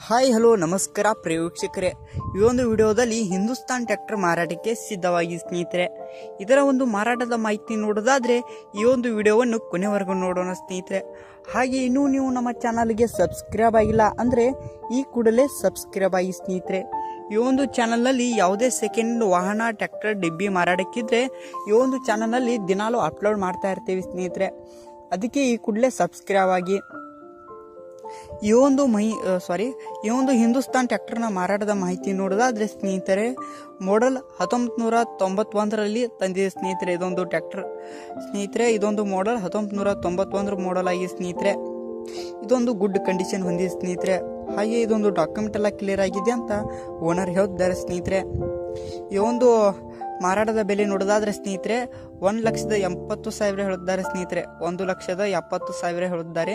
Hi hello ನಮಸ್ಕಾರ ಪ್ರಿಯ ವೀಕ್ಷಕರೇ, ಈ ಒಂದು ವಿಡಿಯೋದಲ್ಲಿ ಹಿಂದೂಸ್ತಾನ್ ಟ್ರ್ಯಾಕ್ಟರ್ ಮಾರಾಟಕ್ಕೆ ಸಿದ್ಧವಾಗಿ ಸ್ನೇಹಿತರೆ. ಇದರ ಒಂದು ಮಾರಾಟದ ಮಾಹಿತಿ ನೋಡೋದಾದ್ರೆ ಈ ಒಂದು ವಿಡಿಯೋವನ್ನು ಕೊನೆವರೆಗೂ ನೋಡೋಣ ಸ್ನೇಹಿತರೆ. ಹಾಗೆ ಇನ್ನೂ ನೀವು ನಮ್ಮ ಚಾನಲ್ಗೆ ಸಬ್ಸ್ಕ್ರೈಬ್ ಆಗಿಲ್ಲ ಅಂದರೆ ಈ ಕೂಡಲೇ ಸಬ್ಸ್ಕ್ರೈಬ್ ಆಗಿ ಸ್ನೇಹಿತರೆ. ಈ ಒಂದು ಚಾನಲ್ನಲ್ಲಿ ಯಾವುದೇ ಸೆಕೆಂಡ್ ವಾಹನ ಟ್ರ್ಯಾಕ್ಟರ್ ಡಿಬ್ಬಿ ಮಾರಾಟಕ್ಕಿದ್ರೆ ಈ ಒಂದು ಚಾನಲ್ನಲ್ಲಿ ದಿನಾಲೂ ಅಪ್ಲೋಡ್ ಮಾಡ್ತಾ ಇರ್ತೀವಿ ಸ್ನೇಹಿತರೆ. ಅದಕ್ಕೆ ಈ ಕೂಡಲೇ ಸಬ್ಸ್ಕ್ರೈಬ್ ಆಗಿ. ಈ ಒಂದು ಹಿಂದೂಸ್ತಾನ್ ಟ್ರ್ಯಾಕ್ಟರ್ನ ಮಾರಾಟದ ಮಾಹಿತಿ ನೋಡೋದಾದ್ರೆ ಸ್ನೇಹಿತರೆ, ಮಾಡೆಲ್ 1991ರಲ್ಲಿ ತಂದಿದೆ ಸ್ನೇಹಿತರೆ. ಇದೊಂದು ಟ್ರ್ಯಾಕ್ಟರ್ ಸ್ನೇಹಿತರೆ, ಇದೊಂದು ಮಾಡೆಲ್ 1991 ಮಾಡೆಲ್ ಆಗಿ ಸ್ನೇಹಿತರೆ. ಇದೊಂದು ಗುಡ್ ಕಂಡೀಷನ್ ಹೊಂದಿದೆ ಸ್ನೇಹಿತರೆ. ಹಾಗೆ ಇದೊಂದು ಡಾಕ್ಯುಮೆಂಟ್ ಎಲ್ಲ ಕ್ಲಿಯರ್ ಆಗಿದೆ ಅಂತ ಓನರ್ ಹೇಳ್ತಾರೆ ಸ್ನೇಹಿತರೆ. ಈ ಒಂದು ಮಾರಾಟದ ಬೆಲೆ ನೋಡೋದಾದ್ರೆ ಸ್ನೇಹಿತರೆ 1,70,000 ಹೇಳಿದ್ದಾರೆ ಸ್ನೇಹಿತರೆ. 1,70,000 ಹೇಳಿದ್ದಾರೆ.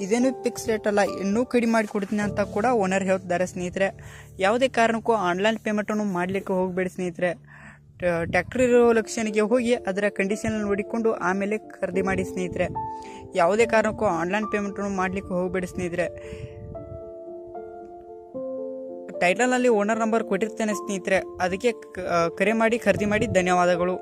ಇದೇನು ಫಿಕ್ಸ್ ರೇಟ್ ಅಲ್ಲ, ಇನ್ನೂ ಕಡಿಮೆ ಮಾಡಿ ಕೊಡ್ತೀನಿ ಅಂತ ಕೂಡ ಓನರ್ ಹೇಳ್ತಾರೆ ಸ್ನೇಹಿತರೆ. ಯಾವುದೇ ಕಾರಣಕ್ಕೂ ಆನ್ಲೈನ್ ಪೇಮೆಂಟನ್ನು ಮಾಡಲಿಕ್ಕೆ ಹೋಗಬೇಡಿ ಸ್ನೇಹಿತರೆ. ಟ್ರ್ಯಾಕ್ಟರ್ ಇರೋ ಲಕ್ಷಣಿಗೆ ಹೋಗಿ ಅದರ ಕಂಡೀಷನ್ ನೋಡಿಕೊಂಡು ಆಮೇಲೆ ಖರೀದಿ ಮಾಡಿ ಸ್ನೇಹಿತರೆ. ಯಾವುದೇ ಕಾರಣಕ್ಕೂ ಆನ್ಲೈನ್ ಪೇಮೆಂಟನ್ನು ಮಾಡಲಿಕ್ಕೆ ಹೋಗಬೇಡಿ ಸ್ನೇಹಿತರೆ. ಟೈಟಲ್ನಲ್ಲಿ ಓನರ್ ನಂಬರ್ ಕೊಟ್ಟಿರ್ತೇನೆ ಸ್ನೇಹಿತರೆ, ಅದಕ್ಕೆ ಕರೆ ಮಾಡಿ ಖರೀದಿ ಮಾಡಿ. ಧನ್ಯವಾದಗಳು.